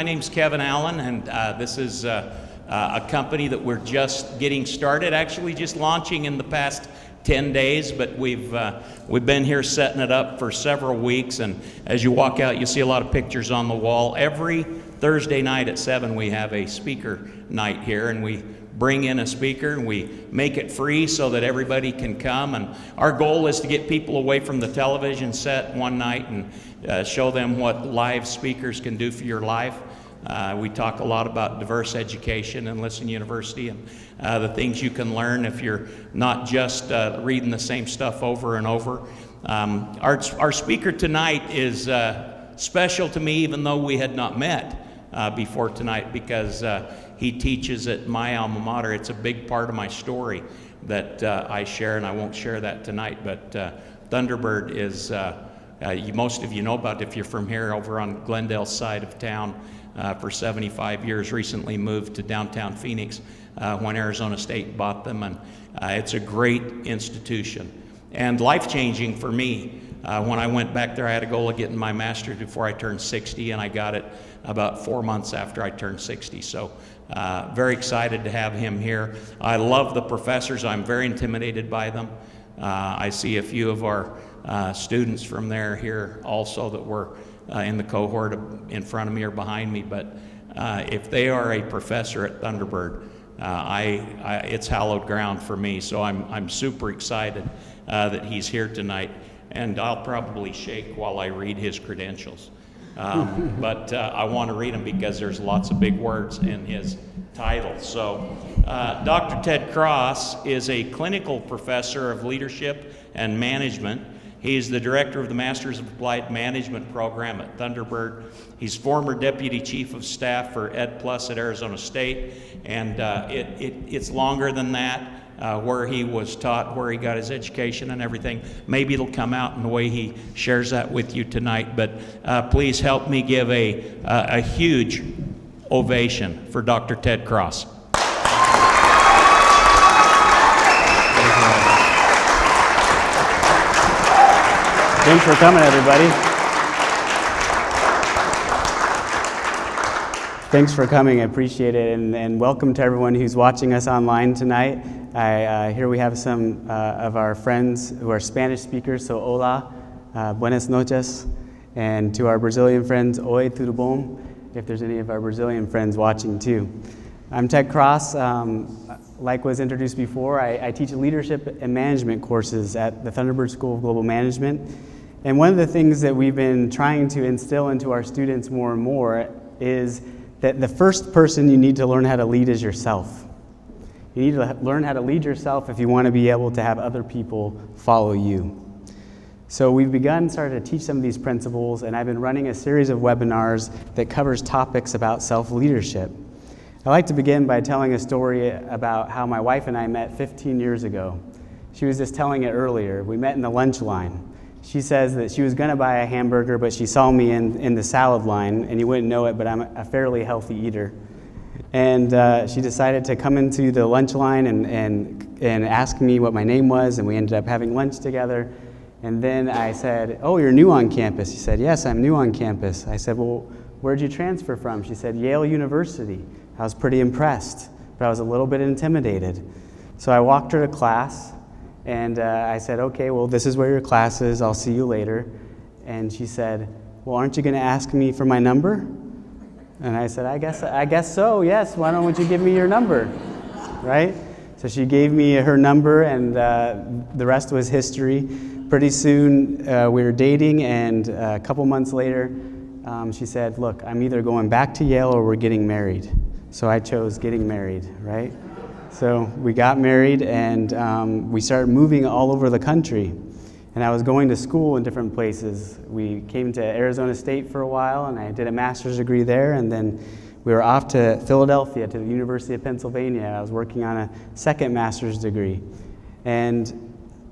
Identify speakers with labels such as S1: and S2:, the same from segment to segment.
S1: My name's Kevin Allen, and this is a company that we're just getting started, actually just launching in the past 10 days, but we've been here setting it up for several weeks, and as you walk out, you see a lot of pictures on the wall. Every Thursday night at 7, we have a speaker night here, and we bring in a speaker and we make it free so that everybody can come, and our goal is to get people away from the television set one night and show them what live speakers can do for your life. We talk a lot about diverse education and Listen University and the things you can learn if you're not just reading the same stuff over and over. Our speaker tonight is special to me, even though we had not met before tonight, because he teaches at my alma mater. It's a big part of my story that I share, and I won't share that tonight, but Thunderbird is, most of you know about if you're from here, over on Glendale's side of town. For 75 years, recently moved to downtown Phoenix when Arizona State bought them, and it's a great institution and life-changing for me. When I went back there, I had a goal of getting my master's before I turned 60, and I got it about 4 months after I turned 60, so very excited to have him here. I love the professors. I'm very intimidated by them. I see a few of our students from there here also that were in the cohort in front of me or behind me, but if they are a professor at Thunderbird, it's hallowed ground for me, so I'm super excited that he's here tonight, and I'll probably shake while I read his credentials. But I want to read them because there's lots of big words in his title. So Dr. Ted Cross is a clinical professor of leadership and management. He's the director of the Masters of Applied Management program at Thunderbird. He's former deputy chief of staff for EdPlus at Arizona State, and it's longer than that, where he was taught, where he got his education and everything. Maybe it'll come out in the way he shares that with you tonight, but please help me give a huge ovation for Dr. Ted Cross.
S2: Thanks for coming, everybody. Thanks for coming, I appreciate it, and welcome to everyone who's watching us online tonight. Here we have some of our friends who are Spanish speakers, so hola, buenas noches, and to our Brazilian friends, oi, tudo bom, if there's any of our Brazilian friends watching too. I'm Ted Cross. Like was introduced before, I teach leadership and management courses at the Thunderbird School of Global Management. And one of the things that we've been trying to instill into our students more and more is that the first person you need to learn how to lead is yourself. You need to learn how to lead yourself if you want to be able to have other people follow you. So we've started to teach some of these principles, and I've been running a series of webinars that covers topics about self-leadership. I'd like to begin by telling a story about how my wife and I met 15 years ago. She was just telling it earlier. We met in the lunch line. She says that she was going to buy a hamburger, but she saw me in the salad line, and you wouldn't know it, but I'm a fairly healthy eater. And she decided to come into the lunch line and ask me what my name was, and we ended up having lunch together. And then I said, "Oh, you're new on campus." She said, "Yes, I'm new on campus." I said, "Well, where'd you transfer from?" She said, "Yale University." I was pretty impressed, but I was a little bit intimidated. So I walked her to class, and I said, "Okay, well, this is where your class is. I'll see you later." And she said, "Well, aren't you going to ask me for my number?" And I said, I guess so, yes. Why don't you give me your number?" Right? So she gave me her number, and the rest was history. Pretty soon, we were dating, and a couple months later, she said, "Look, I'm either going back to Yale or we're getting married." So I chose getting married, right? So we got married, and we started moving all over the country. And I was going to school in different places. We came to Arizona State for a while, and I did a master's degree there, and then we were off to Philadelphia, to the University of Pennsylvania. I was working on a second master's degree. And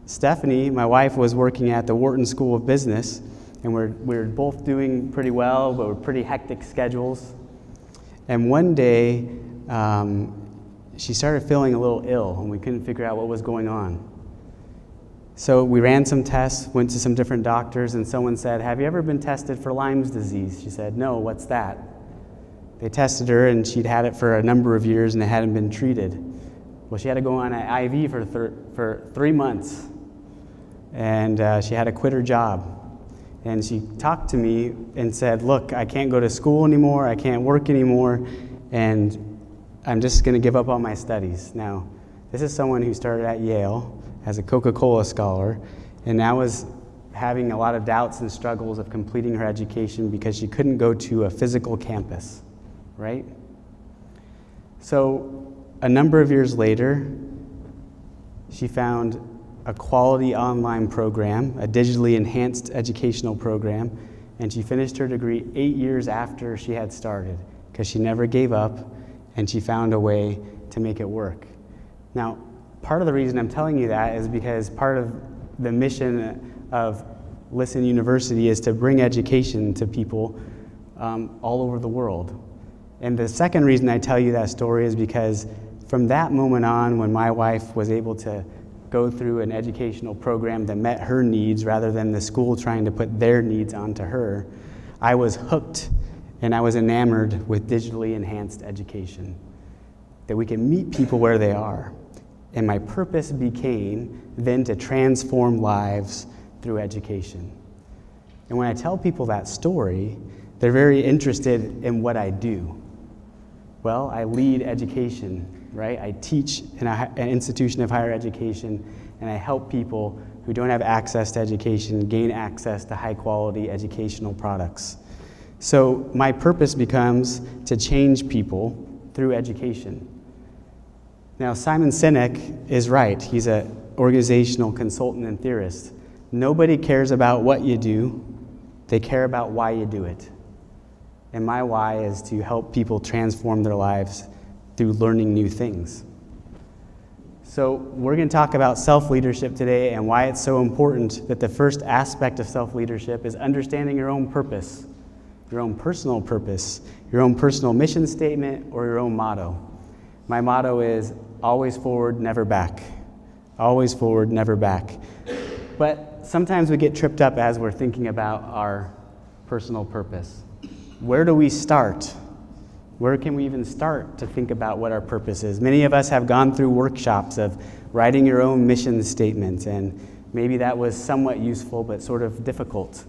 S2: Stephanie, my wife, was working at the Wharton School of Business, and we're both doing pretty well, but we're pretty hectic schedules. And one day, she started feeling a little ill, and we couldn't figure out what was going on. So we ran some tests, went to some different doctors, and someone said, "Have you ever been tested for Lyme's disease?" She said, "No, what's that?" They tested her, and she'd had it for a number of years, and it hadn't been treated. Well, she had to go on an IV for 3 months, and she had to quit her job. And she talked to me and said, look, I can't go to school anymore, I can't work anymore, and I'm just going to give up on my studies. Now, this is someone who started at Yale as a Coca-Cola scholar, and now is having a lot of doubts and struggles of completing her education because she couldn't go to a physical campus, right? So a number of years later, she found a quality online program, a digitally enhanced educational program, and she finished her degree 8 years after she had started because she never gave up and she found a way to make it work. Now, part of the reason I'm telling you that is because part of the mission of Listen University is to bring education to people all over the world. And the second reason I tell you that story is because from that moment on, when my wife was able to go through an educational program that met her needs rather than the school trying to put their needs onto her, I was hooked and I was enamored with digitally enhanced education, that we can meet people where they are. And my purpose became then to transform lives through education. And when I tell people that story, they're very interested in what I do. Well, I lead education, right? I teach in an institution of higher education, and I help people who don't have access to education gain access to high-quality educational products. So my purpose becomes to change people through education. Now, Simon Sinek is right. He's an organizational consultant and theorist. Nobody cares about what you do. They care about why you do it. And my why is to help people transform their lives through learning new things. So we're going to talk about self-leadership today and why it's so important that the first aspect of self-leadership is understanding your own purpose, your own personal purpose, your own personal mission statement, or your own motto. My motto is always forward, never back. Always forward, never back. But sometimes we get tripped up as we're thinking about our personal purpose. Where do we start? Where can we even start to think about what our purpose is? Many of us have gone through workshops of writing your own mission statement, and maybe that was somewhat useful but sort of difficult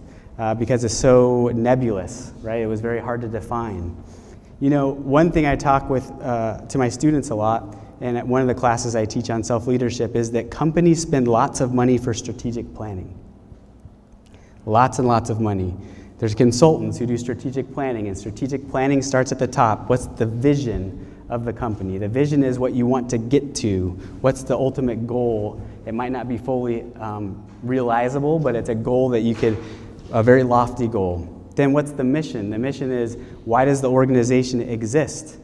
S2: because it's so nebulous, right? It was very hard to define. You know, one thing I talk to my students a lot, and at one of the classes I teach on self-leadership, is that companies spend lots of money for strategic planning. Lots and lots of money. There's consultants who do strategic planning, and strategic planning starts at the top. What's the vision of the company? The vision is what you want to get to. What's the ultimate goal? It might not be fully realizable, but it's a goal that you could, a very lofty goal. Then what's the mission? The mission is, why does the organization exist?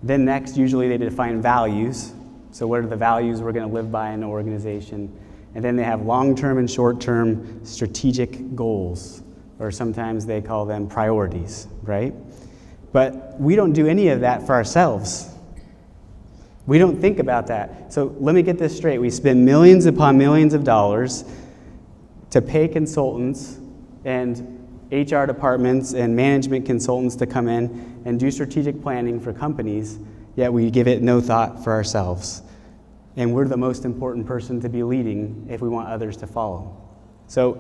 S2: Then next, usually they define values. So what are the values we're going to live by in the organization? And then they have long-term and short-term strategic goals, or sometimes they call them priorities, right? But we don't do any of that for ourselves. We don't think about that. So let me get this straight. We spend millions upon millions of dollars to pay consultants and HR departments and management consultants to come in and do strategic planning for companies, yet we give it no thought for ourselves. And we're the most important person to be leading if we want others to follow. So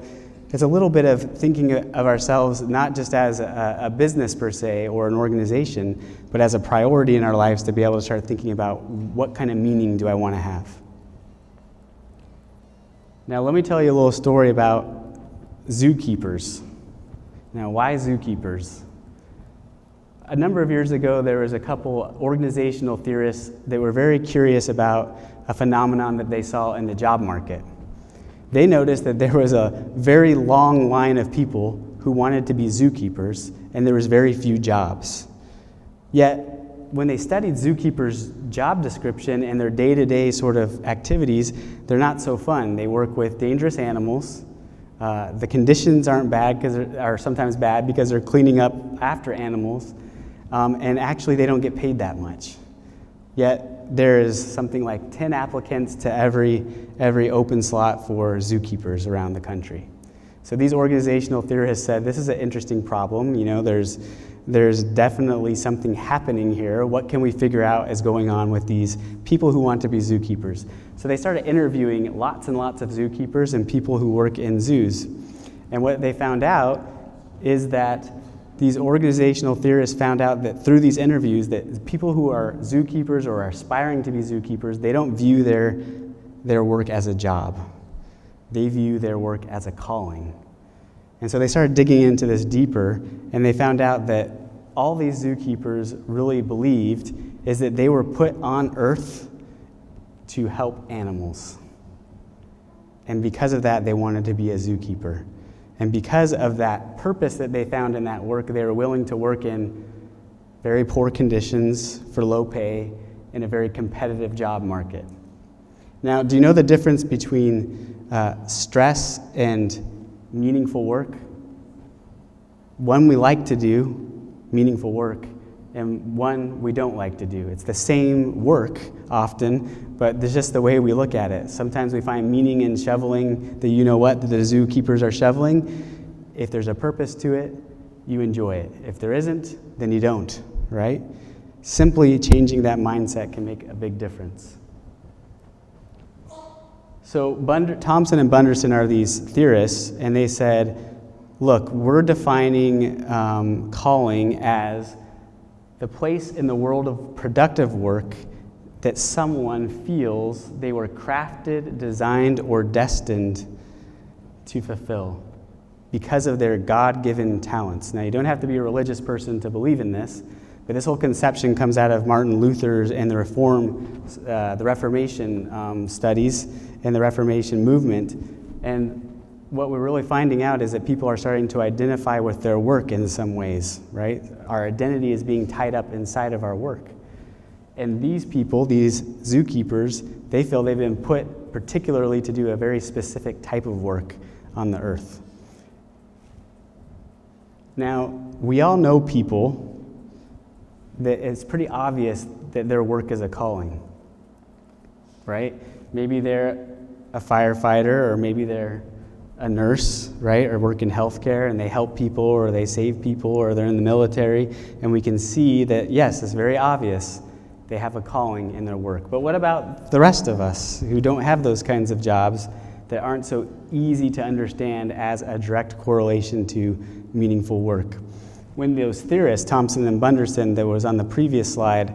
S2: it's a little bit of thinking of ourselves not just as a business per se or an organization, but as a priority in our lives to be able to start thinking about what kind of meaning do I want to have. Now let me tell you a little story about zookeepers. Now, why zookeepers? A number of years ago, there was a couple organizational theorists that were very curious about a phenomenon that they saw in the job market. They noticed that there was a very long line of people who wanted to be zookeepers, and there was very few jobs. Yet, when they studied zookeepers' job description and their day-to-day sort of activities, they're not so fun. They work with dangerous animals. The conditions aren't bad are sometimes bad because they're cleaning up after animals, and actually they don't get paid that much. Yet there is something like 10 applicants to every open slot for zookeepers around the country. So these organizational theorists said this is an interesting problem. You know, there's there's definitely something happening here. What can we figure out is going on with these people who want to be zookeepers? So they started interviewing lots and lots of zookeepers and people who work in zoos. And what they found out is that these organizational theorists found out that through these interviews that people who are zookeepers or are aspiring to be zookeepers, they don't view their work as a job. They view their work as a calling. And so they started digging into this deeper, and they found out that all these zookeepers really believed is that they were put on earth to help animals. And because of that, they wanted to be a zookeeper. And because of that purpose that they found in that work, they were willing to work in very poor conditions for low pay in a very competitive job market. Now, do you know the difference between stress and meaningful work? One we like to do, meaningful work, and one we don't like to do. It's the same work often, but it's just the way we look at it. Sometimes we find meaning in shoveling the you-know-what that the zookeepers are shoveling. If there's a purpose to it, you enjoy it. If there isn't, then you don't, right? Simply changing that mindset can make a big difference. So Thompson and Bunderson are these theorists, and they said, look, we're defining calling as the place in the world of productive work that someone feels they were crafted, designed, or destined to fulfill because of their God-given talents. Now, you don't have to be a religious person to believe in this, but this whole conception comes out of Martin Luther's and the Reformation studies and the Reformation movement. And what we're really finding out is that people are starting to identify with their work in some ways, right? Our identity is being tied up inside of our work. And these people, these zookeepers, they feel they've been put particularly to do a very specific type of work on the earth. Now, we all know people that it's pretty obvious that their work is a calling, right? Maybe they're a firefighter, or maybe they're a nurse, right? Or work in healthcare and they help people, or they save people, or they're in the military. And we can see that, yes, it's very obvious they have a calling in their work. But what about the rest of us who don't have those kinds of jobs that aren't so easy to understand as a direct correlation to meaningful work? When those theorists, Thompson and Bunderson, that was on the previous slide,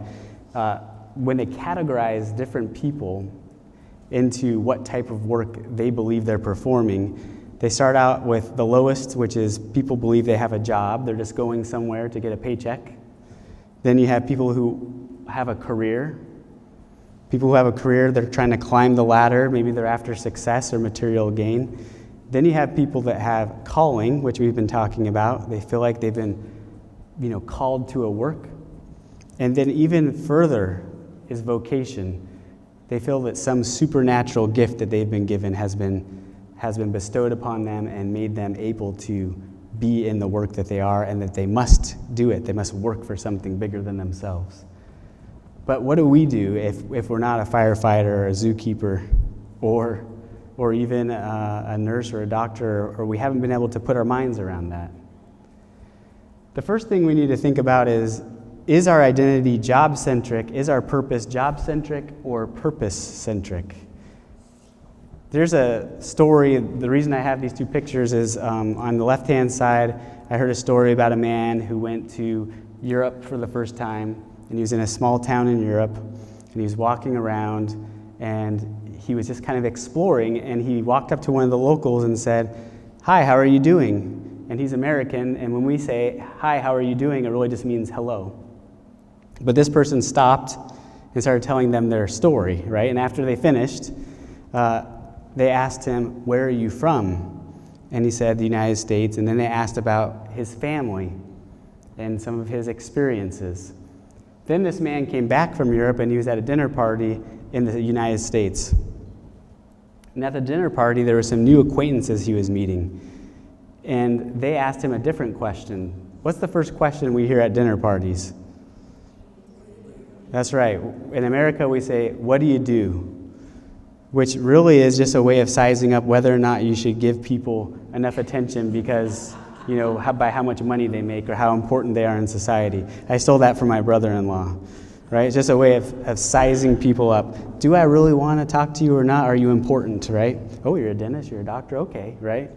S2: when they categorize different people into what type of work they believe they're performing, they start out with the lowest, which is people believe they have a job. They're just going somewhere to get a paycheck. Then you have people who have a career. People who have a career, they're trying to climb the ladder. Maybe they're after success or material gain. Then you have people that have calling, which we've been talking about. They feel like they've been, called to a work. And then even further is vocation. They feel that some supernatural gift that they've been given has been bestowed upon them and made them able to be in the work that they are, and that they must do it. They must work for something bigger than themselves. But what do we do if we're not a firefighter or a zookeeper or even a nurse or a doctor, or we haven't been able to put our minds around that? The first thing we need to think about is our identity job-centric? Is our purpose job-centric or purpose-centric? There's a story. The reason I have these two pictures is on the left-hand side, I heard a story about a man who went to Europe for the first time, and he was in a small town in Europe, and he was walking around, and he was just kind of exploring, and he walked up to one of the locals and said, "Hi, how are you doing?" And he's American, and when we say, "Hi, how are you doing?" it really just means hello. But this person stopped and started telling them their story, right? And after they finished, they asked him, "Where are you from?" And he said, "The United States." And then they asked about his family and some of his experiences. Then this man came back from Europe, and he was at a dinner party in the United States. And at the dinner party, there were some new acquaintances he was meeting. And they asked him a different question. What's the first question we hear at dinner parties? That's right. In America, we say, "What do you do?" Which really is just a way of sizing up whether or not you should give people enough attention because by how much money they make or how important they are in society. I stole that from my brother-in-law, right? It's just a way of sizing people up. Do I really want to talk to you or not? Are you important, right? Oh, you're a dentist, you're a doctor, okay, right?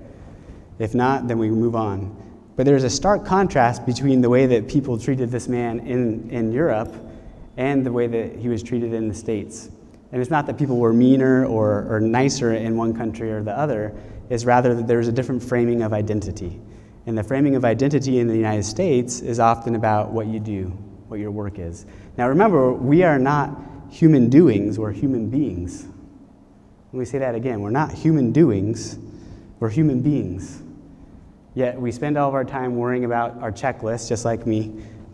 S2: If not, then we move on. But there's a stark contrast between the way that people treated this man in Europe and the way that he was treated in the States. And it's not that people were meaner or nicer in one country or the other, it's rather that there's a different framing of identity. And the framing of identity in the United States is often about what you do, what your work is. Now remember, we are not human doings, we're human beings. Let me say that again, we're not human doings, we're human beings. Yet we spend all of our time worrying about our checklists, just like me.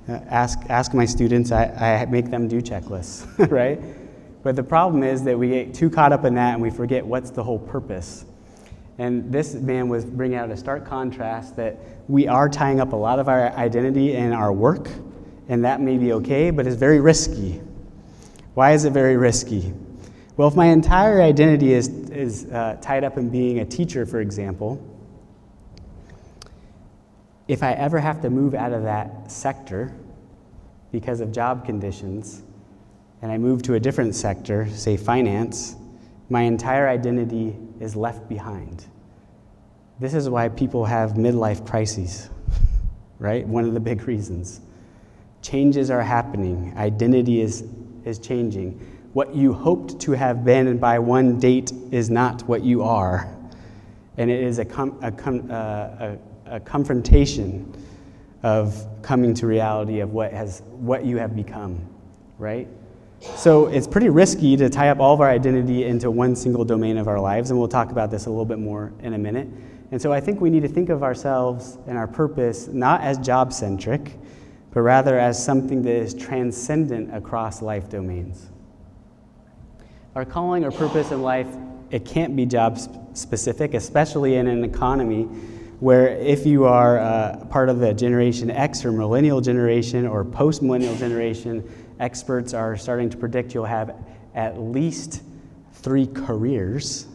S2: Ask my students, I make them do checklists, right? But the problem is that we get too caught up in that and we forget what's the whole purpose. And this man was bringing out a stark contrast that we are tying up a lot of our identity in our work, and that may be okay, but it's very risky. Why is it very risky? Well, if my entire identity is tied up in being a teacher, for example, if I ever have to move out of that sector because of job conditions, and I move to a different sector, say finance, my entire identity is left behind. This is why people have midlife crises, right? One of the big reasons. Changes are happening. Identity is changing. What you hoped to have been by one date is not what you are. And it is a confrontation of coming to reality of what you have become, right? So it's pretty risky to tie up all of our identity into one single domain of our lives, and we'll talk about this a little bit more in a minute. And so I think we need to think of ourselves and our purpose not as job-centric, but rather as something that is transcendent across life domains. Our calling or purpose in life, it can't be job-specific, especially in an economy where if you are part of the Generation X or Millennial generation or post-Millennial generation, experts are starting to predict you'll have at least 3 careers,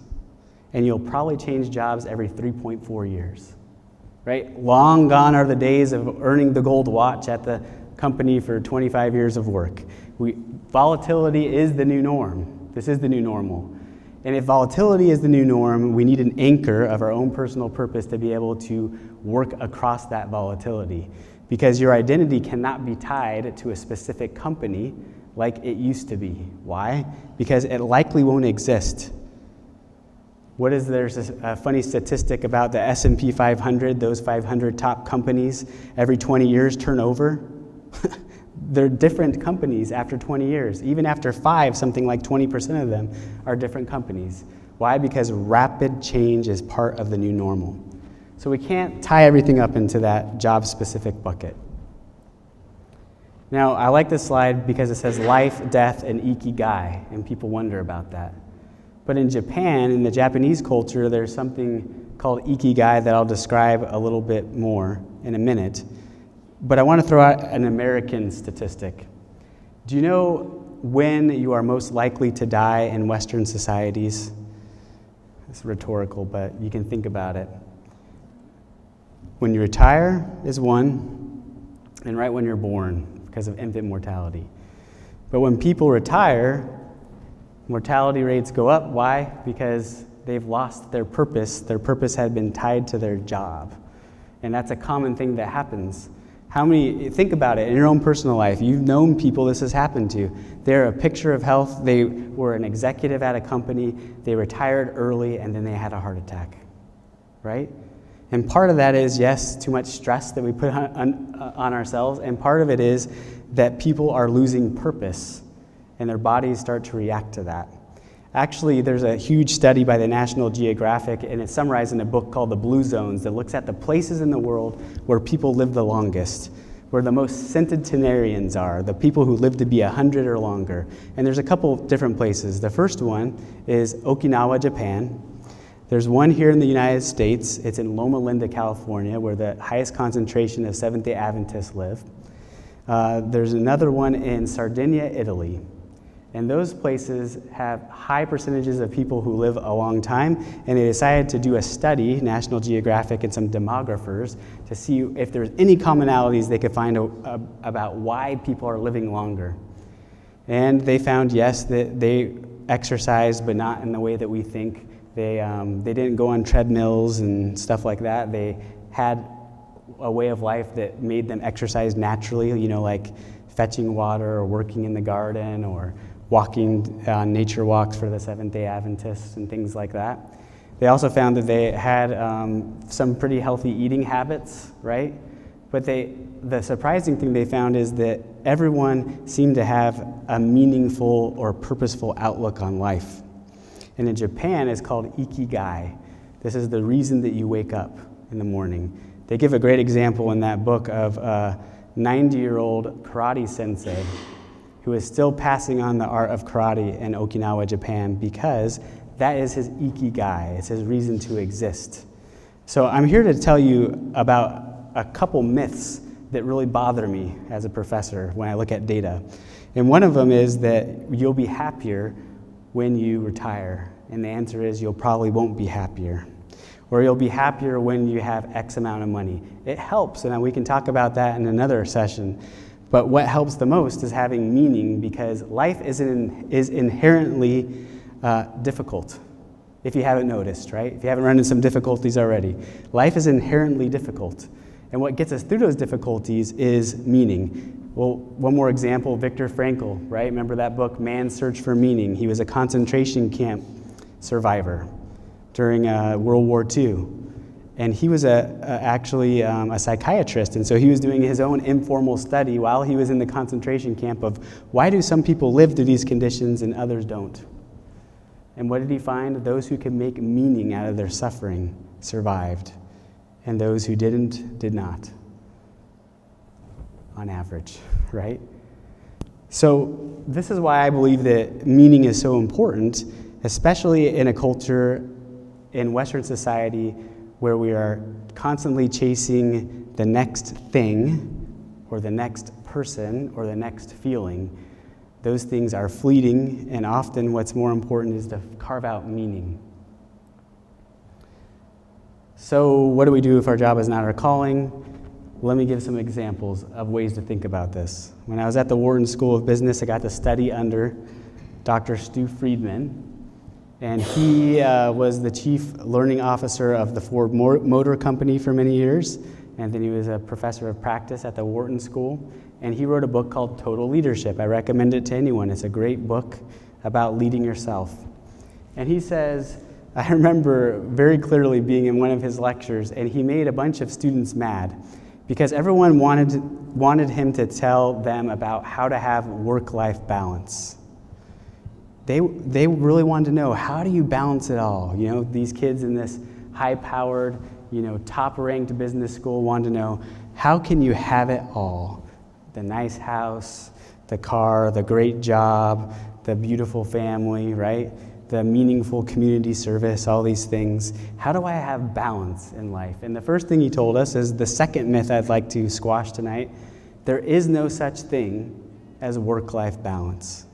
S2: and you'll probably change jobs every 3.4 years, right? Long gone are the days of earning the gold watch at the company for 25 years of work. Volatility is the new norm. This is the new normal. And if volatility is the new norm, we need an anchor of our own personal purpose to be able to work across that volatility. Because your identity cannot be tied to a specific company like it used to be. Why? Because it likely won't exist. There's a funny statistic about the S&P 500, those 500 top companies, every 20 years turn over. They're different companies after 20 years. Even after 5, something like 20% of them are different companies. Why? Because rapid change is part of the new normal. So we can't tie everything up into that job-specific bucket. Now, I like this slide because it says life, death, and ikigai, and people wonder about that. But in Japan, in the Japanese culture, there's something called ikigai that I'll describe a little bit more in a minute. But I want to throw out an American statistic. Do you know when you are most likely to die in Western societies? It's rhetorical, but you can think about it. When you retire is one, and right when you're born, because of infant mortality. But when people retire, mortality rates go up. Why? Because they've lost their purpose. Their purpose had been tied to their job. And that's a common thing that happens. Think about it in your own personal life. You've known people this has happened to. They're a picture of health. They were an executive at a company. They retired early, and then they had a heart attack, right? And part of that is, yes, too much stress that we put on ourselves, and part of it is that people are losing purpose, and their bodies start to react to that. Actually, there's a huge study by the National Geographic, and it's summarized in a book called The Blue Zones that looks at the places in the world where people live the longest, where the most centenarians are, the people who live to be 100 or longer. And there's a couple different places. The first one is Okinawa, Japan. There's one here in the United States. It's in Loma Linda, California, where the highest concentration of Seventh-day Adventists live. There's another one in Sardinia, Italy. And those places have high percentages of people who live a long time, and they decided to do a study, National Geographic and some demographers, to see if there's any commonalities they could find about why people are living longer. And they found, yes, that they exercised, but not in the way that we think. They didn't go on treadmills and stuff like that. They had a way of life that made them exercise naturally, like fetching water or working in the garden or walking on nature walks for the Seventh-day Adventists and things like that. They also found that they had some pretty healthy eating habits, right? But the surprising thing they found is that everyone seemed to have a meaningful or purposeful outlook on life. And in Japan, it's called ikigai. This is the reason that you wake up in the morning. They give a great example in that book of a 90-year-old karate sensei who is still passing on the art of karate in Okinawa, Japan, because that is his ikigai. It's his reason to exist. So I'm here to tell you about a couple myths that really bother me as a professor when I look at data. And one of them is that you'll be happier when you retire. And the answer is you'll probably won't be happier. Or you'll be happier when you have X amount of money. It helps, and we can talk about that in another session. But what helps the most is having meaning, because life is inherently difficult, if you haven't noticed, right? If you haven't run into some difficulties already. Life is inherently difficult. And what gets us through those difficulties is meaning. Well, one more example, Viktor Frankl, right? Remember that book, Man's Search for Meaning? He was a concentration camp survivor during World War II. And he was actually a psychiatrist, and so he was doing his own informal study while he was in the concentration camp of why do some people live through these conditions and others don't? And what did he find? Those who could make meaning out of their suffering survived, and those who didn't did not, on average, right? So this is why I believe that meaning is so important, especially in a culture in Western society where we are constantly chasing the next thing or the next person or the next feeling. Those things are fleeting, and often what's more important is to carve out meaning. So what do we do if our job is not our calling? Let me give some examples of ways to think about this. When I was at the Wharton School of Business, I got to study under Dr. Stu Friedman. And he was the chief learning officer of the Ford Motor Company for many years. And then he was a professor of practice at the Wharton School. And he wrote a book called Total Leadership. I recommend it to anyone. It's a great book about leading yourself. And he says, I remember very clearly being in one of his lectures, and he made a bunch of students mad because everyone wanted him to tell them about how to have work-life balance. They really wanted to know, how do you balance it all? These kids in this high-powered, top-ranked business school wanted to know, how can you have it all? The nice house, the car, the great job, the beautiful family, right? The meaningful community service, all these things. How do I have balance in life? And the first thing he told us is the second myth I'd like to squash tonight. There is no such thing as work-life balance.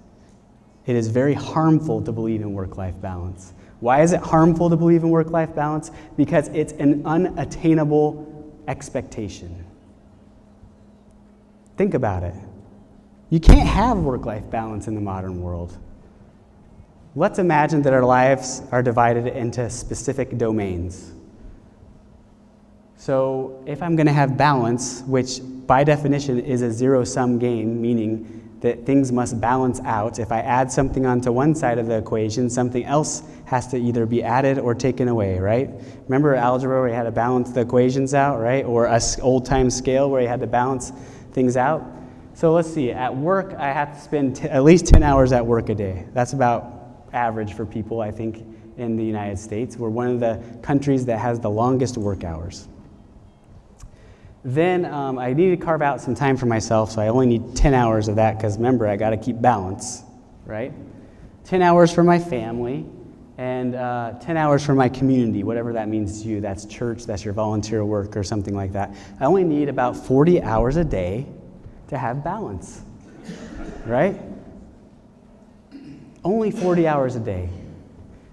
S2: It is very harmful to believe in work-life balance. Why is it harmful to believe in work-life balance? Because it's an unattainable expectation. Think about it. You can't have work-life balance in the modern world. Let's imagine that our lives are divided into specific domains. So if I'm going to have balance, which by definition is a zero-sum game, meaning that things must balance out. If I add something onto one side of the equation, something else has to either be added or taken away, right? Remember algebra where you had to balance the equations out, right? Or a old-time scale where you had to balance things out. So let's see, at work I have to spend at least 10 hours at work a day. That's about average for people, I think, in the United States. We're one of the countries that has the longest work hours. Then I need to carve out some time for myself, so I only need 10 hours of that because remember, I got to keep balance, right? 10 hours for my family and 10 hours for my community, whatever that means to you. That's church, that's your volunteer work or something like that. I only need about 40 hours a day to have balance, right? Only 40 hours a day.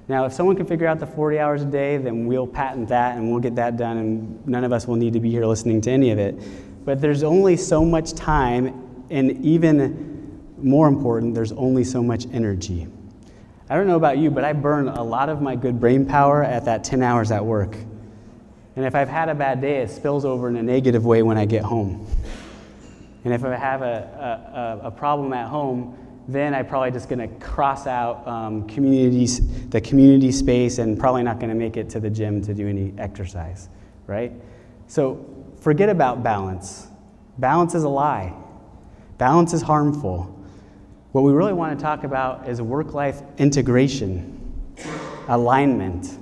S2: Now, if someone can figure out the 40 hours a day, then we'll patent that and we'll get that done, and none of us will need to be here listening to any of it. But there's only so much time, and even more important, there's only so much energy. I don't know about you, but I burn a lot of my good brain power at that 10 hours at work. And if I've had a bad day, it spills over in a negative way when I get home. And if I have a problem at home, then I'm probably just going to cross out the community space and probably not going to make it to the gym to do any exercise, right? So forget about balance. Balance is a lie. Balance is harmful. What we really want to talk about is work-life integration, alignment.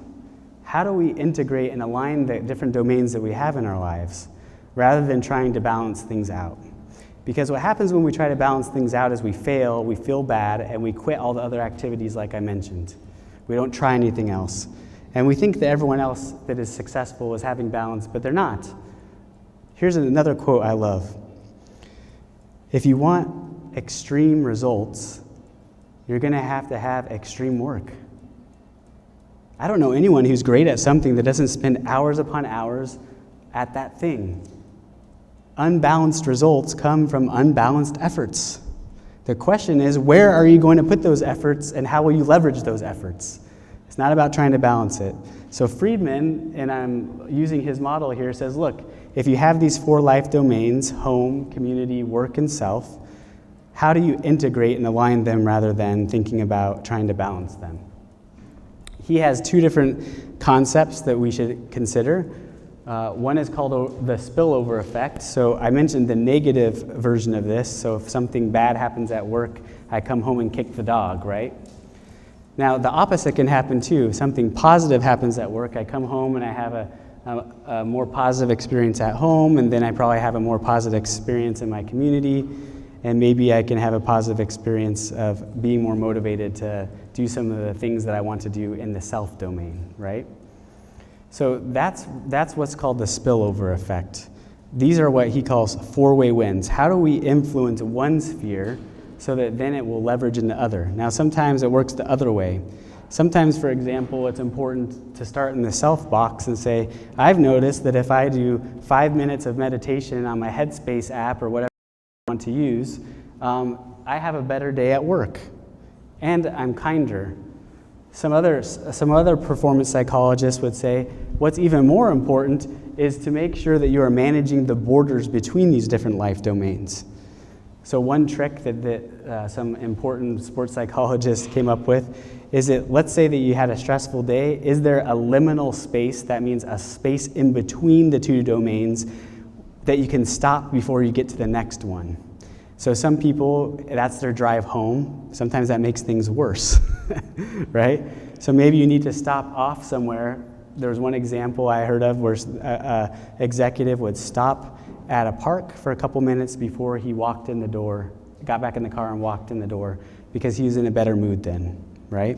S2: How do we integrate and align the different domains that we have in our lives rather than trying to balance things out? Because what happens when we try to balance things out is we fail, we feel bad, and we quit all the other activities like I mentioned. We don't try anything else. And we think that everyone else that is successful is having balance, but they're not. Here's another quote I love. If you want extreme results, you're going to have extreme work. I don't know anyone who's great at something that doesn't spend hours upon hours at that thing. Unbalanced results come from unbalanced efforts. The question is, where are you going to put those efforts and how will you leverage those efforts? It's not about trying to balance it. So Friedman, and I'm using his model here, says, look, if you have these 4 life domains, home, community, work, and self, how do you integrate and align them rather than thinking about trying to balance them? He has 2 different concepts that we should consider. One is called the spillover effect. So I mentioned the negative version of this. So if something bad happens at work, I come home and kick the dog, right? Now the opposite can happen too. If something positive happens at work, I come home and I have a more positive experience at home, and then I probably have a more positive experience in my community, and maybe I can have a positive experience of being more motivated to do some of the things that I want to do in the self domain, right? So that's what's called the spillover effect. These are what he calls 4-way wins. How do we influence one sphere so that then it will leverage in the other? Now, sometimes it works the other way. Sometimes, for example, it's important to start in the self box and say, I've noticed that if I do 5 minutes of meditation on my Headspace app or whatever I want to use, I have a better day at work, and I'm kinder. Some other performance psychologists would say, what's even more important is to make sure that you are managing the borders between these different life domains. So one trick that some important sports psychologists came up with is that, let's say that you had a stressful day, is there a liminal space, that means a space in between the 2 domains, that you can stop before you get to the next one? So some people, that's their drive home. Sometimes that makes things worse, right? So maybe you need to stop off somewhere. There was one example I heard of where an executive would stop at a park for a couple minutes before he walked in the door, got back in the car and walked in the door, because he was in a better mood then, right?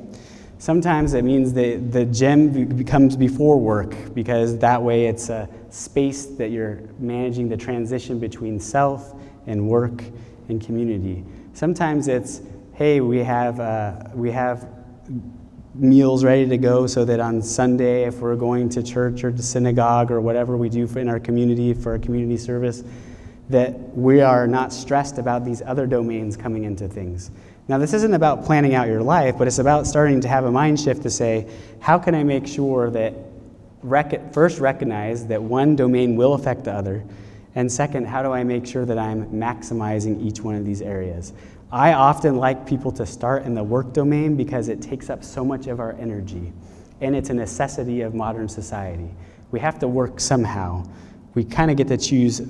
S2: Sometimes it means that the gym becomes before work, because that way it's a space that you're managing the transition between self and work and community. Sometimes it's, hey, we have meals ready to go so that on Sunday, if we're going to church or to synagogue or whatever we do in our community for a community service, that we are not stressed about these other domains coming into things. Now, this isn't about planning out your life, but it's about starting to have a mind shift to say, how can I make sure that first recognize that one domain will affect the other, and second, how do I make sure that I'm maximizing each one of these areas? I often like people to start in the work domain because it takes up so much of our energy, and it's a necessity of modern society. We have to work somehow. We kind of get to choose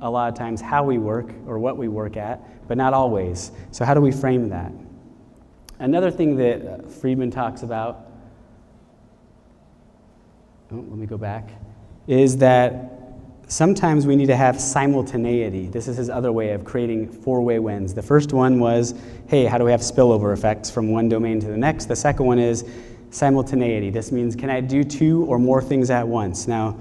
S2: a lot of times how we work or what we work at, but not always. So how do we frame that? Another thing that Friedman talks about, let me go back, is that sometimes we need to have simultaneity. This is his other way of creating 4-way wins. The first one was, hey, how do we have spillover effects from one domain to the next? The second one is simultaneity. This means, can I do 2 or more things at once? Now,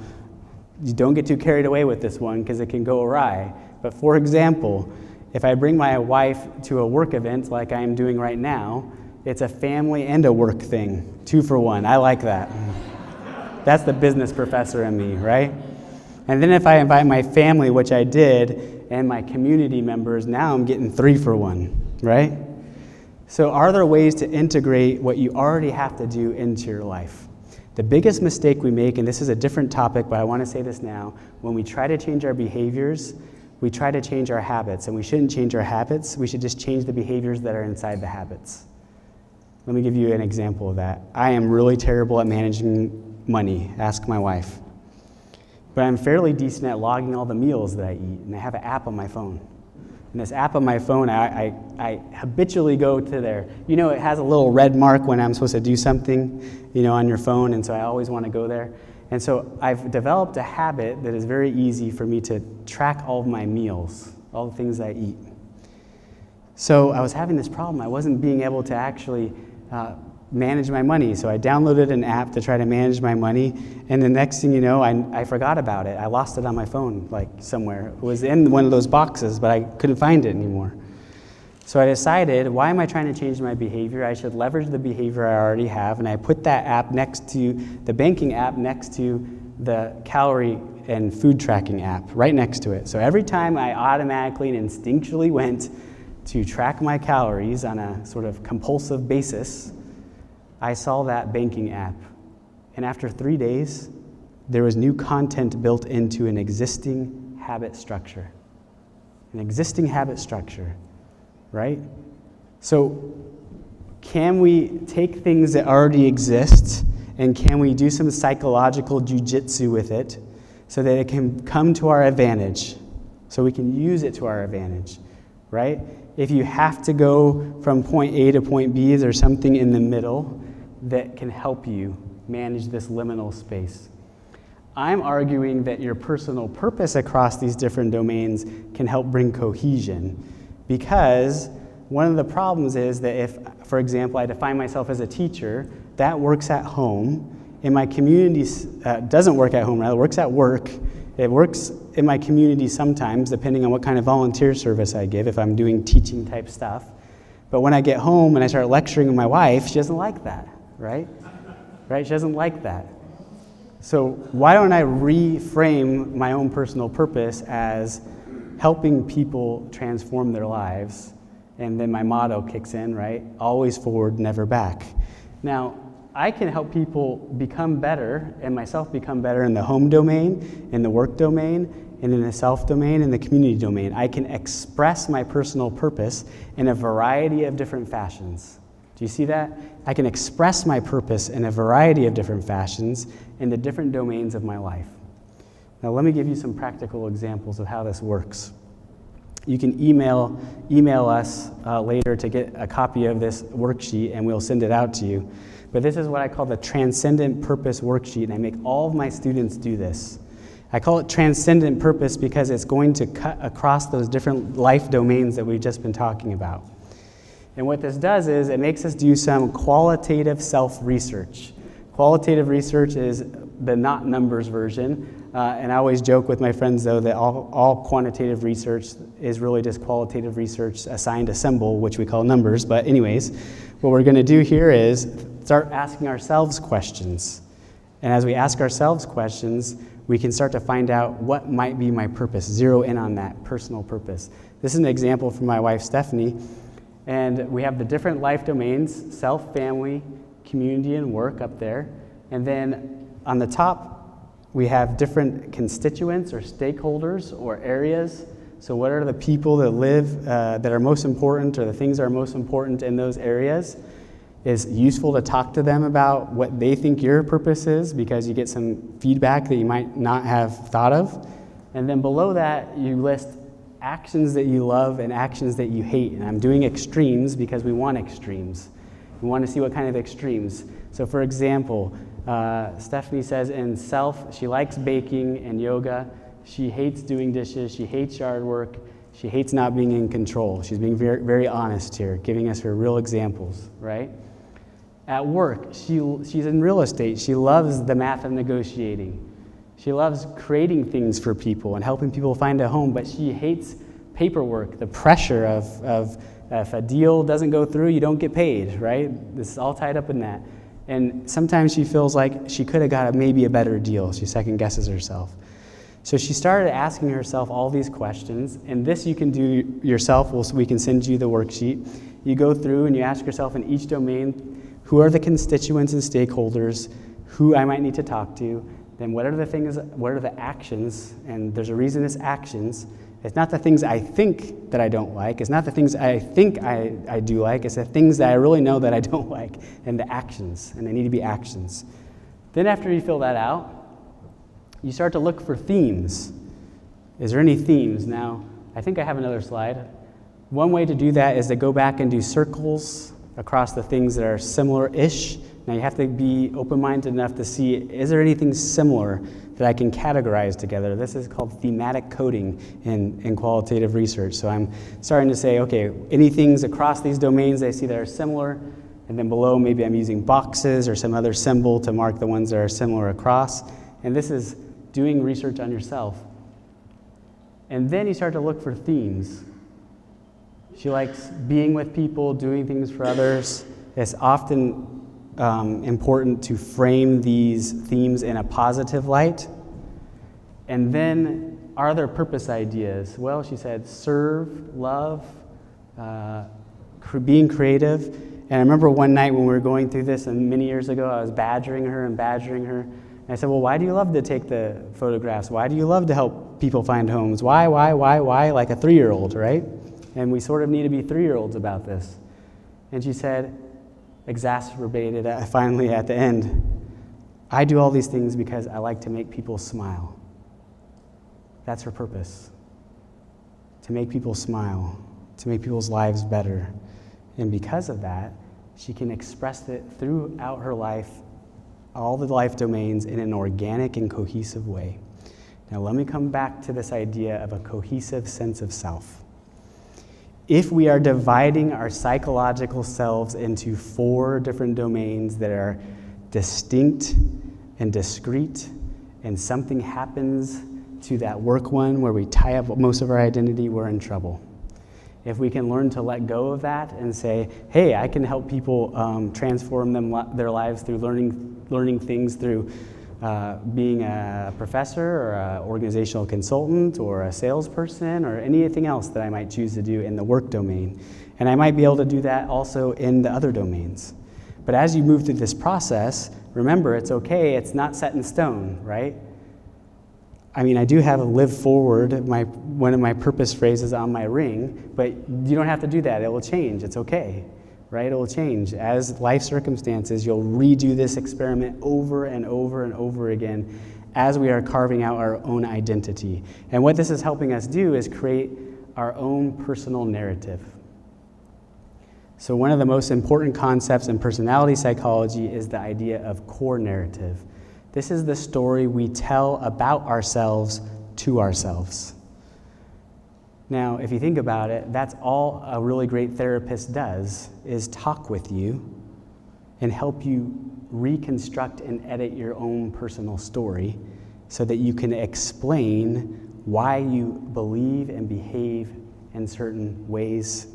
S2: you don't get too carried away with this one because it can go awry. But for example, if I bring my wife to a work event like I am doing right now, It's a family and a work thing, 2 for 1. I like that. That's the business professor in me, right? And then if I invite my family, which I did, and my community members, now I'm getting 3 for 1, right? So are there ways to integrate what you already have to do into your life? The biggest mistake we make, and this is a different topic, but I want to say this now, when we try to change our behaviors, we try to change our habits, and we shouldn't change our habits. We should just change the behaviors that are inside the habits. Let me give you an example of that. I am really terrible at managing money. Ask my wife. But I'm fairly decent at logging all the meals that I eat, and I have an app on my phone. And this app on my phone, I habitually go to there. You know, it has a little red mark when I'm supposed to do something, you know, on your phone, and so I always want to go there. And so I've developed a habit that is very easy for me to track all of my meals, all the things I eat. So I was having this problem. I wasn't being able to actually manage my money. So I downloaded an app to try to manage my money, and the next thing you know, I forgot about it. I lost it on my phone, like somewhere. It was in one of those boxes, but I couldn't find it anymore. So I decided, why am I trying to change my behavior? I should leverage the behavior I already have, and I put that app next to the banking app, next to the calorie and food tracking app, right next to it. So every time I automatically and instinctually went to track my calories on a sort of compulsive basis, I saw that banking app. And after 3 days, there was new content built into an existing habit structure. An existing habit structure, right? So can we take things that already exist and can we do some psychological jujitsu with it so that it can come to our advantage, so we can use it to our advantage, right? If you have to go from point A to point B, is there something in the middle that can help you manage this liminal space? I'm arguing that your personal purpose across these different domains can help bring cohesion, because one of the problems is that if, for example, I define myself as a teacher, that works at home, and my community doesn't work at home, rather, it works at work. It works in my community sometimes, depending on what kind of volunteer service I give, if I'm doing teaching type stuff. But when I get home and I start lecturing with my wife, she doesn't like that. Right? She doesn't like that. So why don't I reframe my own personal purpose as helping people transform their lives? And then my motto kicks in, right? Always forward, never back. Now, I can help people become better and myself become better in the home domain, in the work domain, and in the self domain, and the community domain. I can express my personal purpose in a variety of different fashions. Do you see that? I can express my purpose in a variety of different fashions in the different domains of my life. Now let me give you some practical examples of how this works. You can email us later to get a copy of this worksheet, and we'll send it out to you. But this is what I call the Transcendent Purpose Worksheet, and I make all of my students do this. I call it Transcendent Purpose because it's going to cut across those different life domains that we've just been talking about. And what this does is it makes us do some qualitative self-research. Qualitative research is the not numbers version. And I always joke with my friends, though, that all quantitative research is really just qualitative research assigned a symbol, which we call numbers. But anyways, what we're going to do here is start asking ourselves questions. And as we ask ourselves questions, we can start to find out what might be my purpose, zero in on that personal purpose. This is an example from my wife, Stephanie. And we have the different life domains, self, family, community, and work up there. And then on the top, we have different constituents or stakeholders or areas. So what are the people that live, that are most important, or the things that are most important in those areas? It's useful to talk to them about what they think your purpose is, because you get some feedback that you might not have thought of. And then below that, you list actions that you love and actions that you hate. And I'm doing extremes because we want extremes. We want to see what kind of extremes. So for example, Stephanie says in self, she likes baking and yoga. She hates doing dishes. She hates yard work. She hates not being in control. She's being very, very honest here, giving us her real examples, right? At work, she's in real estate. She loves the math of negotiating. She loves creating things for people and helping people find a home, but she hates paperwork, the pressure of if a deal doesn't go through, you don't get paid, right? This is all tied up in that. And sometimes she feels like she could have got maybe a better deal. She second guesses herself. So she started asking herself all these questions, and this you can do yourself. We can send you the worksheet. You go through and you ask yourself in each domain, who are the constituents and stakeholders, who I might need to talk to, then what are the things, what are the actions, and there's a reason it's actions. It's not the things I think that I don't like. It's not the things I think I do like. It's the things that I really know that I don't like, and the actions, and they need to be actions. Then after you fill that out, you start to look for themes. Is there any themes? Now, I think I have another slide. One way to do that is to go back and do circles across the things that are similar-ish. Now you have to be open-minded enough to see, is there anything similar that I can categorize together? This is called thematic coding in qualitative research. So I'm starting to say, okay, any things across these domains I see that are similar, and then below maybe I'm using boxes or some other symbol to mark the ones that are similar across. And this is doing research on yourself. And then you start to look for themes. She likes being with people, doing things for others. It's often important to frame these themes in a positive light. And then, are there purpose ideas? Well, she said, serve, love, being creative. And I remember one night when we were going through this, and many years ago, I was badgering her. And I said, well, why do you love to take the photographs? Why do you love to help people find homes? Why? Like a 3-year-old, right? And we sort of need to be 3-year-olds about this. And she said, exacerbated finally at the end, I do all these things because I like to make people smile. That's her purpose. To make people smile, to make people's lives better. And because of that, she can express it throughout her life, all the life domains, in an organic and cohesive way. Now let me come back to this idea of a cohesive sense of self. If we are dividing our psychological selves into 4 different domains that are distinct and discrete, and something happens to that work one where we tie up most of our identity, we're in trouble. If we can learn to let go of that and say, hey, I can help people transform their lives through learning things through being a professor or an organizational consultant or a salesperson or anything else that I might choose to do in the work domain. And I might be able to do that also in the other domains. But as you move through this process, remember, it's okay, it's not set in stone, right? I mean, I do have a live forward, one of my purpose phrases on my ring, but you don't have to do that. It will change. It's okay, right? It will change. As life circumstances, you'll redo this experiment over and over and over again as we are carving out our own identity. And what this is helping us do is create our own personal narrative. So one of the most important concepts in personality psychology is the idea of core narrative. This is the story we tell about ourselves to ourselves. Now, if you think about it, that's all a really great therapist does, is talk with you and help you reconstruct and edit your own personal story so that you can explain why you believe and behave in certain ways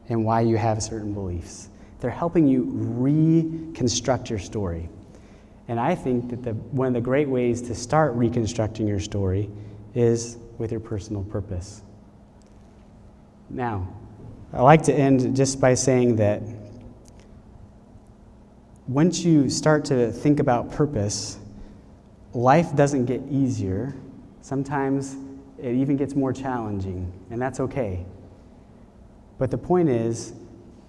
S2: and why you have certain beliefs. They're helping you reconstruct your story. And I think that one of the great ways to start reconstructing your story is with your personal purpose. Now, I like to end just by saying that once you start to think about purpose, life doesn't get easier. Sometimes it even gets more challenging, and that's okay. But the point is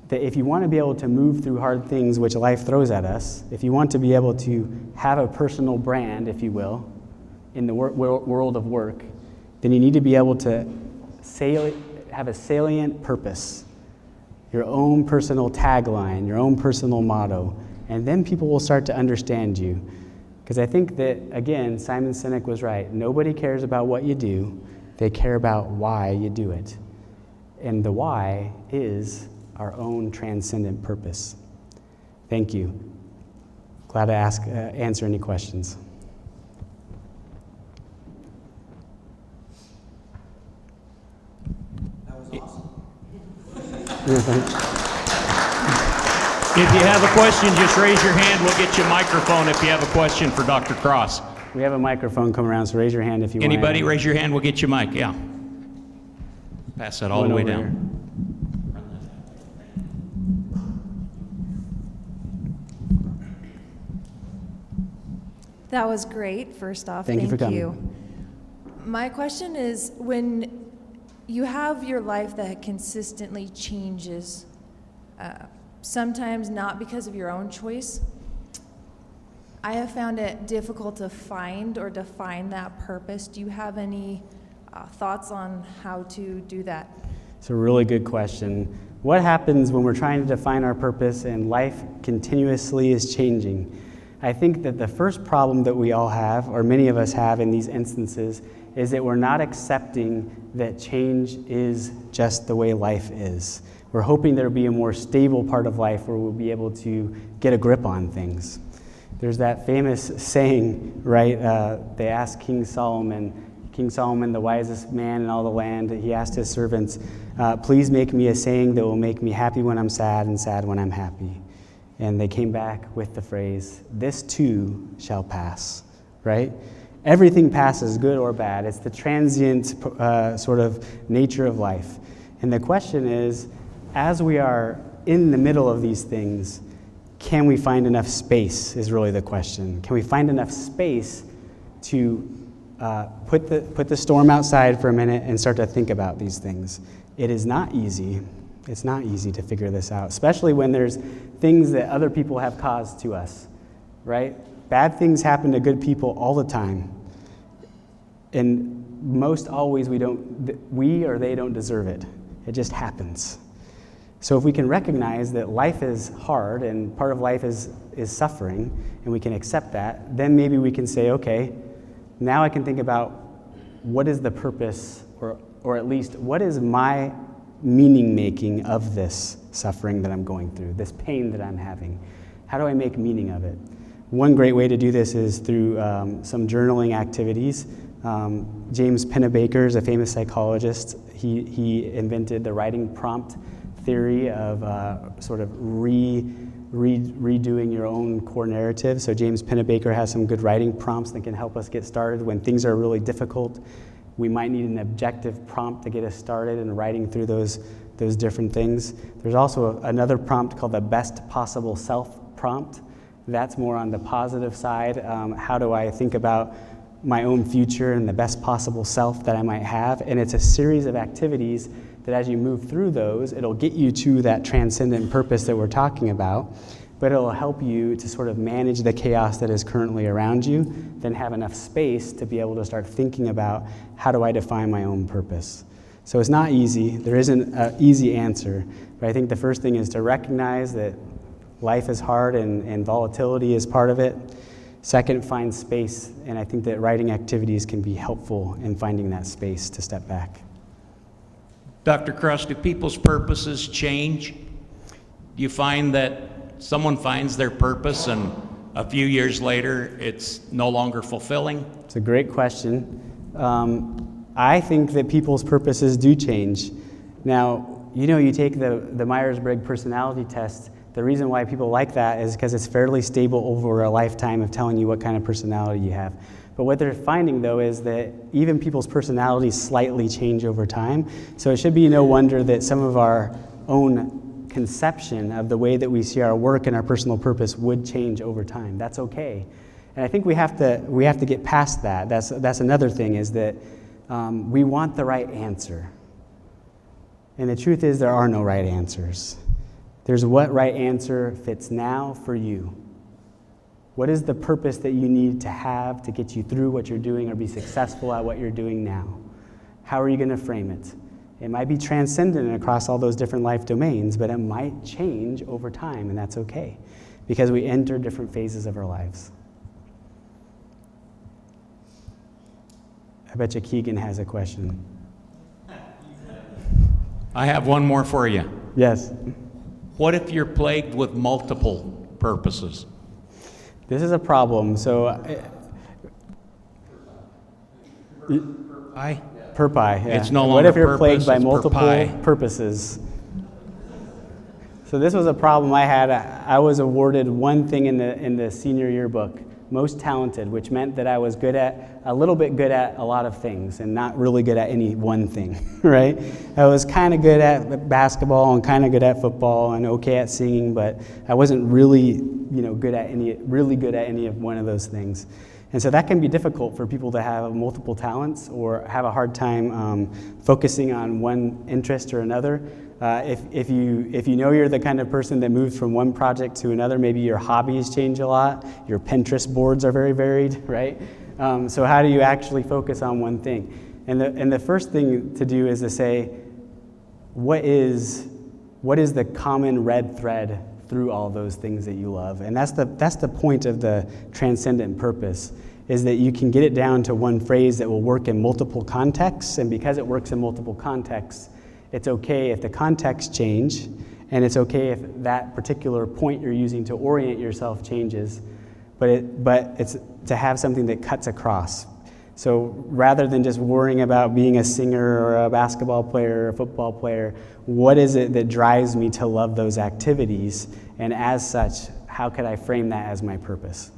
S2: that if you want to be able to move through hard things which life throws at us, if you want to be able to have a personal brand, if you will, in the world of work, then you need to be able to have a salient purpose, your own personal tagline, your own personal motto, and then people will start to understand you. Because I think that, again, Simon Sinek was right. Nobody cares about what you do. They care about why you do it. And the why is our own transcendent purpose. Thank you. Glad to answer any questions.
S1: If you have a question, just raise your hand. We'll get you a microphone if you have a question for Dr. Cross.
S2: We have a microphone coming around, so raise your hand if you want.
S1: Anybody, raise your hand. We'll get you a mic. Yeah. Pass that all the way down.
S3: That was great, first off.
S2: Thank you for coming.
S3: My question is, when you have your life that consistently changes, sometimes not because of your own choice, I have found it difficult to find or define that purpose. Do you have any thoughts on how to do that?
S2: It's a really good question. What happens when we're trying to define our purpose and life continuously is changing? I think that the first problem that we all have, or many of us have in these instances, is that we're not accepting that change is just the way life is. We're hoping there'll be a more stable part of life where we'll be able to get a grip on things. There's that famous saying, right? They asked King Solomon, the wisest man in all the land, he asked his servants, please make me a saying that will make me happy when I'm sad and sad when I'm happy. And they came back with the phrase, this too shall pass, right? Everything passes, good or bad. It's the transient sort of nature of life. And the question is, as we are in the middle of these things, can we find enough space is really the question. Can we find enough space to put the storm outside for a minute and start to think about these things? It is not easy. It's not easy to figure this out, especially when there's things that other people have caused to us, right? Bad things happen to good people all the time. And most always we or they don't deserve it. It just happens. So if we can recognize that life is hard and part of life is suffering, and we can accept that, then maybe we can say, okay, now I can think about what is the purpose, or at least what is my meaning making of this suffering that I'm going through, this pain that I'm having. How do I make meaning of it? One great way to do this is through some journaling activities. James Pennebaker is a famous psychologist. He invented the writing prompt theory of sort of redoing your own core narrative. So James Pennebaker has some good writing prompts that can help us get started when things are really difficult. We might need an objective prompt to get us started in writing through those different things. There's also another prompt called the best possible self prompt. That's more on the positive side. How do I think about my own future and the best possible self that I might have? And it's a series of activities that as you move through those, it'll get you to that transcendent purpose that we're talking about, but it'll help you to sort of manage the chaos that is currently around you, then have enough space to be able to start thinking about, how do I define my own purpose? So it's not easy. There isn't an easy answer, but I think the first thing is to recognize that life is hard and volatility is part of it. Second, find space, and I think that writing activities can be helpful in finding that space to step back.
S1: Dr. Cross, do people's purposes change? Do you find that someone finds their purpose and a few years later it's no longer fulfilling?
S2: It's a great question. I think that people's purposes do change. Now, you take the Myers-Briggs personality test. The reason why people like that is because it's fairly stable over a lifetime of telling you what kind of personality you have. But what they're finding, though, is that even people's personalities slightly change over time. So it should be no wonder that some of our own conception of the way that we see our work and our personal purpose would change over time. That's okay. And I think we have to get past that. That's another thing, is that we want the right answer. And the truth is, there are no right answers. There's what right answer fits now for you. What is the purpose that you need to have to get you through what you're doing or be successful at what you're doing now? How are you going to frame it? It might be transcendent across all those different life domains, but it might change over time, and that's okay, because we enter different phases of our lives. I bet you Keegan has a question.
S1: I have one more for you.
S2: Yes.
S1: What if you're plagued with multiple purposes?
S2: This is a problem. So,
S1: Purpose.
S2: yeah.
S1: It's no longer
S2: What if you're
S1: purpose,
S2: plagued by
S1: it's
S2: multiple
S1: purpose.
S2: purposes? So this was a problem I had. I was awarded one thing in the senior yearbook, most talented, which meant that I was a little bit good at a lot of things and not really good at any one thing, right? I was kind of good at basketball and kind of good at football and okay at singing, but I wasn't really, good at any of one of those things. And so that can be difficult for people to have multiple talents or have a hard time focusing on one interest or another. If you know you're the kind of person that moves from one project to another, maybe your hobbies change a lot, your Pinterest boards are very varied, right? So how do you actually focus on one thing? And the first thing to do is to say, what is the common red thread through all those things that you love? And that's the point of the transcendent purpose, is that you can get it down to one phrase that will work in multiple contexts, and because it works in multiple contexts, it's okay if the context change, and it's okay if that particular point you're using to orient yourself changes, but it's to have something that cuts across. So rather than just worrying about being a singer or a basketball player or a football player, what is it that drives me to love those activities? And as such, how could I frame that as my purpose?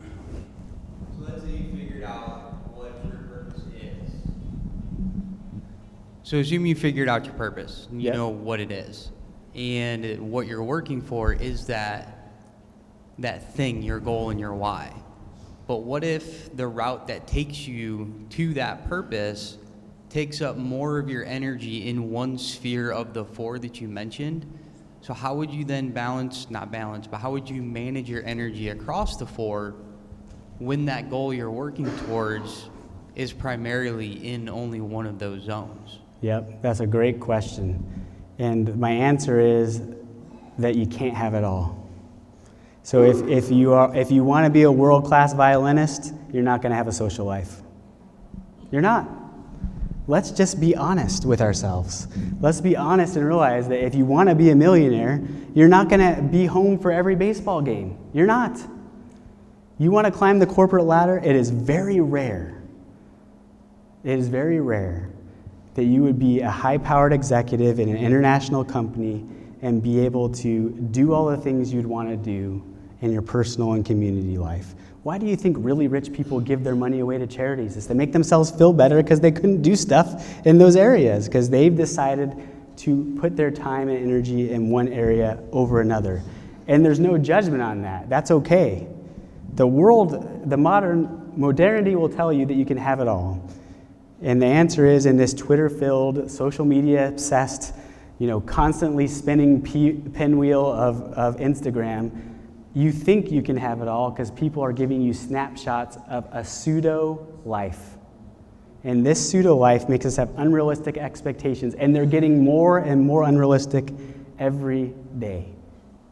S4: So let's say you figured out what your purpose is. So assume you figured out your purpose, and you know what it is. And what you're working for is that thing, your goal and your why. But what if the route that takes you to that purpose takes up more of your energy in one sphere of the four that you mentioned? So how would you then how would you manage your energy across the four when that goal you're working towards is primarily in only one of those zones?
S2: Yep, that's a great question. And my answer is that you can't have it all. So if you want to be a world-class violinist, you're not going to have a social life. You're not. Let's just be honest with ourselves. Let's be honest and realize that if you want to be a millionaire, you're not going to be home for every baseball game. You're not. You want to climb the corporate ladder, it is very rare. It is very rare that you would be a high-powered executive in an international company and be able to do all the things you'd want to do in your personal and community life. Why do you think really rich people give their money away to charities? It's to make themselves feel better because they couldn't do stuff in those areas, because they've decided to put their time and energy in one area over another. And there's no judgment on that. That's okay. The world, modernity will tell you that you can have it all. And the answer is, in this Twitter-filled, social media-obsessed, constantly spinning pinwheel of Instagram, you think you can have it all because people are giving you snapshots of a pseudo-life. And this pseudo-life makes us have unrealistic expectations, and they're getting more and more unrealistic every day.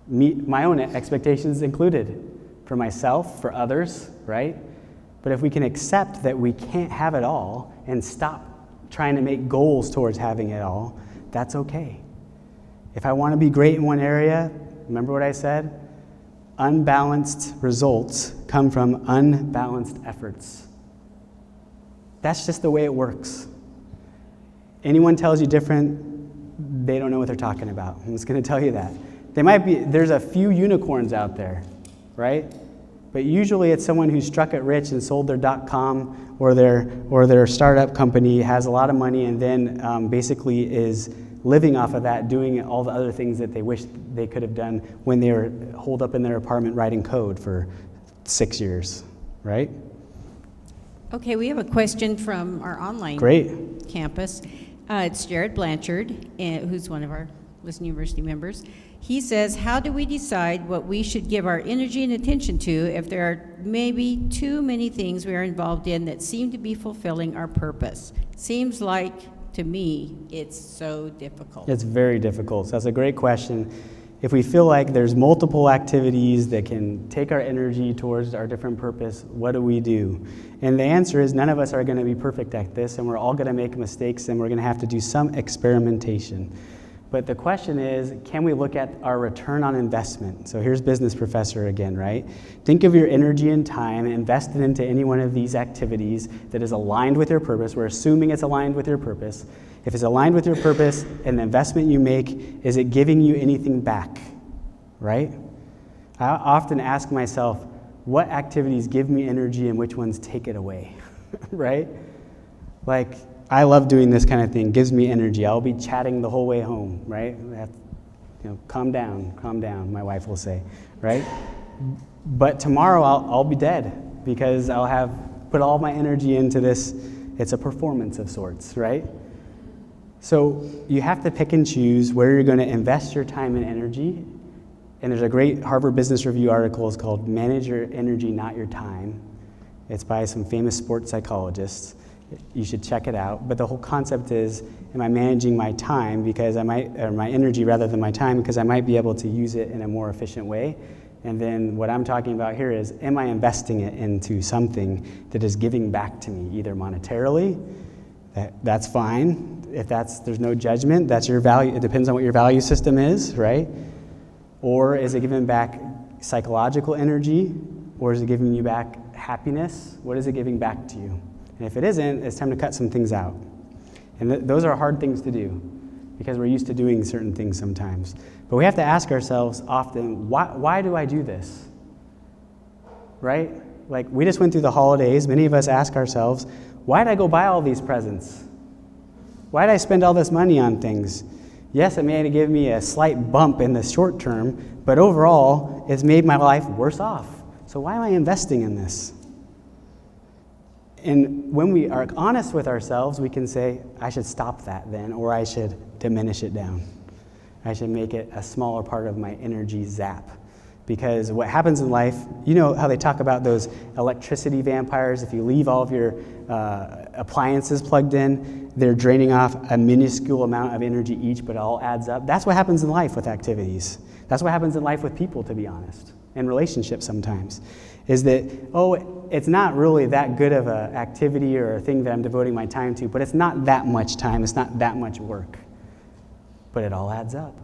S2: My own expectations included, for myself, for others, right? But if we can accept that we can't have it all and stop trying to make goals towards having it all, that's okay. If I want to be great in one area, remember what I said? Unbalanced results come from unbalanced efforts. That's just the way it works. Anyone tells you different, they don't know what they're talking about. I'm just going to tell you that. There's a few unicorns out there, right? But usually it's someone who struck it rich and sold their .com or their startup company, has a lot of money, and then basically is living off of that, doing all the other things that they wish they could have done when they were holed up in their apartment writing code for 6 years, right?
S5: Okay, we have a question from our online campus. It's Jared Blanchard, who's one of our Wharton University members. He says, how do we decide what we should give our energy and attention to if there are maybe too many things we are involved in that seem to be fulfilling our purpose? Seems like, to me, it's so difficult.
S2: It's very difficult. So that's a great question. If we feel like there's multiple activities that can take our energy towards our different purpose, what do we do? And the answer is none of us are going to be perfect at this, and we're all going to make mistakes, and we're going to have to do some experimentation. But the question is, can we look at our return on investment? So here's business professor again, right? Think of your energy and time invested into any one of these activities that is aligned with your purpose. We're assuming it's aligned with your purpose. If it's aligned with your purpose and the investment you make, is it giving you anything back, right? I often ask myself, what activities give me energy and which ones take it away, right? Like, I love doing this kind of thing, gives me energy. I'll be chatting the whole way home, right? Calm down, my wife will say, right? But tomorrow I'll be dead because I'll have put all my energy into this. It's a performance of sorts, right? So you have to pick and choose where you're going to invest your time and energy. And there's a great Harvard Business Review article. It's called Manage Your Energy, Not Your Time. It's by some famous sports psychologists. You should check it out. But the whole concept is, am I managing my time because or my energy rather than my time, because I might be able to use it in a more efficient way. And then what I'm talking about here is, am I investing it into something that is giving back to me, either monetarily, that's fine. If there's no judgment, that's your value. It depends on what your value system is, right? Or is it giving back psychological energy? Or is it giving you back happiness? What is it giving back to you? And if it isn't, it's time to cut some things out. And those are hard things to do because we're used to doing certain things sometimes. But we have to ask ourselves often, why do I do this? Right? Like, we just went through the holidays. Many of us ask ourselves, why did I go buy all these presents? Why did I spend all this money on things? Yes, it may give me a slight bump in the short term, but overall, it's made my life worse off. So why am I investing in this? And when we are honest with ourselves, we can say, I should stop that then, or I should diminish it down. I should make it a smaller part of my energy zap. Because what happens in life, you know how they talk about those electricity vampires? If you leave all of your appliances plugged in, they're draining off a minuscule amount of energy each, but it all adds up. That's what happens in life with activities. That's what happens in life with people, to be honest, and relationships sometimes. Is that, it's not really that good of an activity or a thing that I'm devoting my time to, but it's not that much time, it's not that much work. But it all adds up.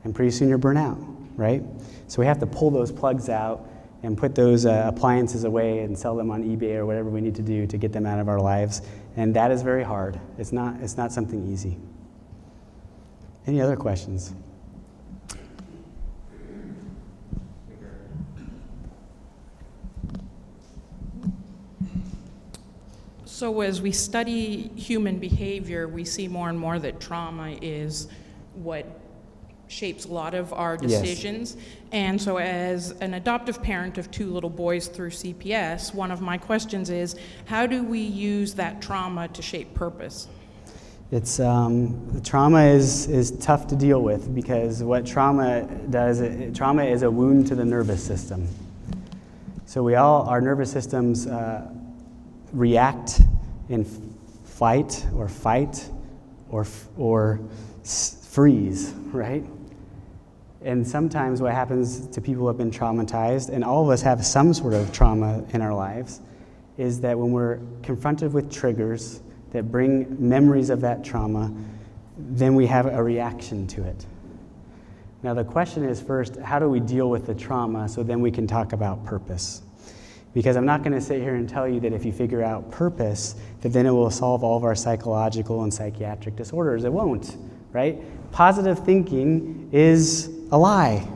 S2: And pretty soon you're burnt out, right? So we have to pull those plugs out and put those appliances away and sell them on eBay or whatever we need to do to get them out of our lives. And that is very hard. It's not something easy. Any other questions?
S6: So as we study human behavior, we see more and more that trauma is what shapes a lot of our decisions. Yes. And so as an adoptive parent of 2 little boys through CPS, one of my questions is, how do we use that trauma to shape purpose? It's trauma is tough to deal with, because what trauma does, trauma is a wound to the nervous system. So our nervous systems react in fight or freeze, right? And sometimes what happens to people who have been traumatized, and all of us have some sort of trauma in our lives, is that when we're confronted with triggers that bring memories of that trauma, then we have a reaction to it. Now the question is, first, how do we deal with the trauma so then we can talk about purpose? Because I'm not going to sit here and tell you that if you figure out purpose, that then it will solve all of our psychological and psychiatric disorders. It won't, right? Positive thinking is a lie.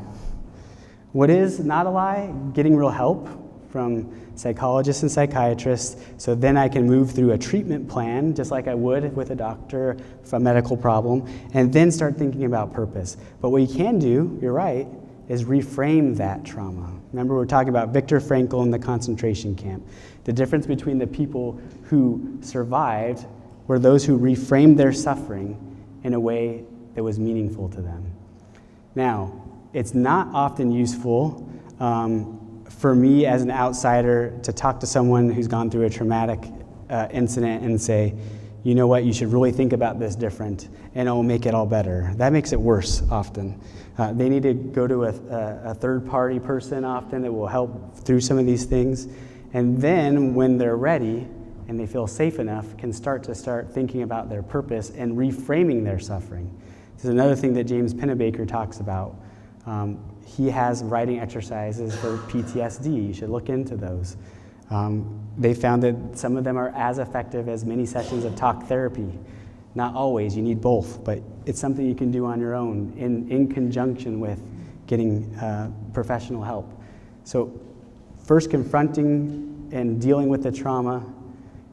S6: What is not a lie? Getting real help from psychologists and psychiatrists, so then I can move through a treatment plan, just like I would with a doctor for a medical problem, and then start thinking about purpose. But what you can do, you're right, is reframe that trauma. Remember, we're talking about Viktor Frankl in the concentration camp. The difference between the people who survived were those who reframed their suffering in a way that was meaningful to them. Now, it's not often useful for me as an outsider to talk to someone who's gone through a traumatic incident and say, you know what, you should really think about this different, and it will make it all better. That makes it worse often. They need to go to a third-party person often that will help through some of these things. And then when they're ready and they feel safe enough, can start thinking about their purpose and reframing their suffering. This is another thing that James Pennebaker talks about. He has writing exercises for PTSD. You should look into those. They found that some of them are as effective as many sessions of talk therapy. Not always, you need both, but it's something you can do on your own in conjunction with getting professional help. So first confronting and dealing with the trauma,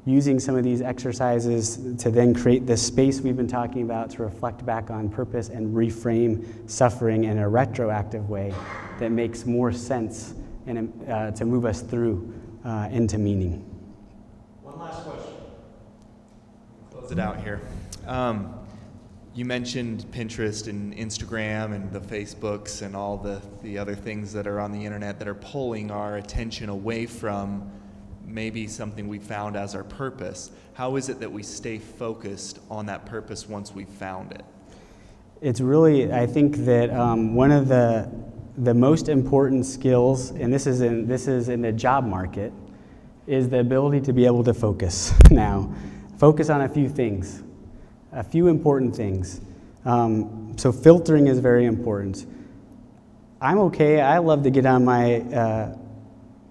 S6: using some of these exercises to then create this space we've been talking about to reflect back on purpose and reframe suffering in a retroactive way that makes more sense and to move us through into meaning.
S1: One last question.
S7: Close it out here. You mentioned Pinterest and Instagram and the Facebooks and all the other things that are on the internet that are pulling our attention away from maybe something we found as our purpose. How is it that we stay focused on that purpose once we've found it?
S6: It's really, I think that one of the most important skills, and this is in the job market, is the ability to be able to focus now. Focus on a few things, a few important things. So filtering is very important. I'm okay, I love to get on my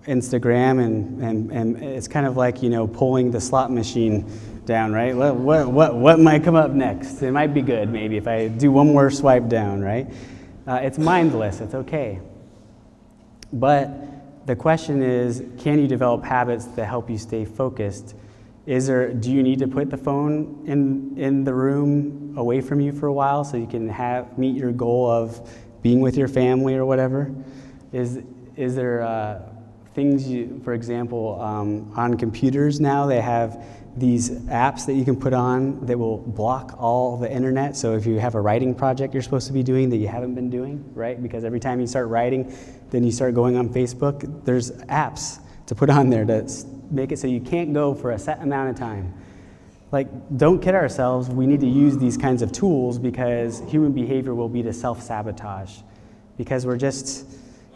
S6: Instagram and it's kind of like, pulling the slot machine down, right? What might come up next? It might be good maybe if I do one more swipe down, right? It's mindless, it's okay. But the question is, can you develop habits that help you stay focused? Do you need to put the phone in the room away from you for a while so you can meet your goal of being with your family or whatever? Is there things for example, on computers now they have these apps that you can put on that will block all the internet. So if you have a writing project you're supposed to be doing that you haven't been doing, right? Because every time you start writing, then you start going on Facebook, there's apps to put on there to make it so you can't go for a set amount of time. Like, don't kid ourselves, we need to use these kinds of tools because human behavior will be to self-sabotage. Because we're just,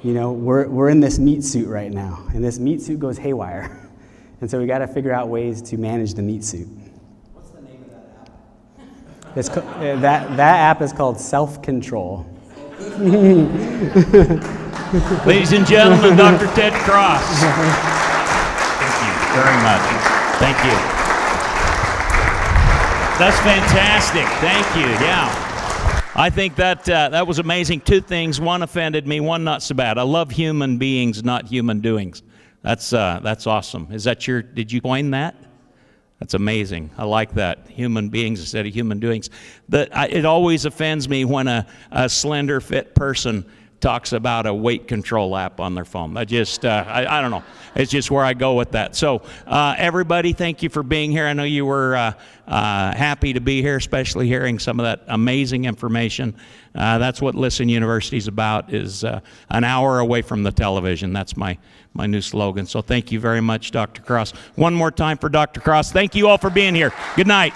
S6: we're in this meat suit right now, and this meat suit goes haywire. And so we got to figure out ways to manage the meat suit.
S2: What's the name of that app?
S6: It's that app is called Self-Control.
S1: Ladies and gentlemen, Dr. Ted Cross. Thank you very much. Thank you. That's fantastic. Thank you. Yeah. I think that was amazing. Two things. One offended me, one not so bad. I love human beings, not human doings. That's awesome. Did you coin that? That's amazing. I like that. Human beings instead of human doings. It always offends me when a slender, fit person talks about a weight control app on their phone. I don't know. It's just where I go with that. So everybody, thank you for being here. I know you were happy to be here, especially hearing some of that amazing information. That's what Listen University is about, is an hour away from the television. That's my new slogan. So thank you very much, Dr. Cross. One more time for Dr. Cross. Thank you all for being here. Good night.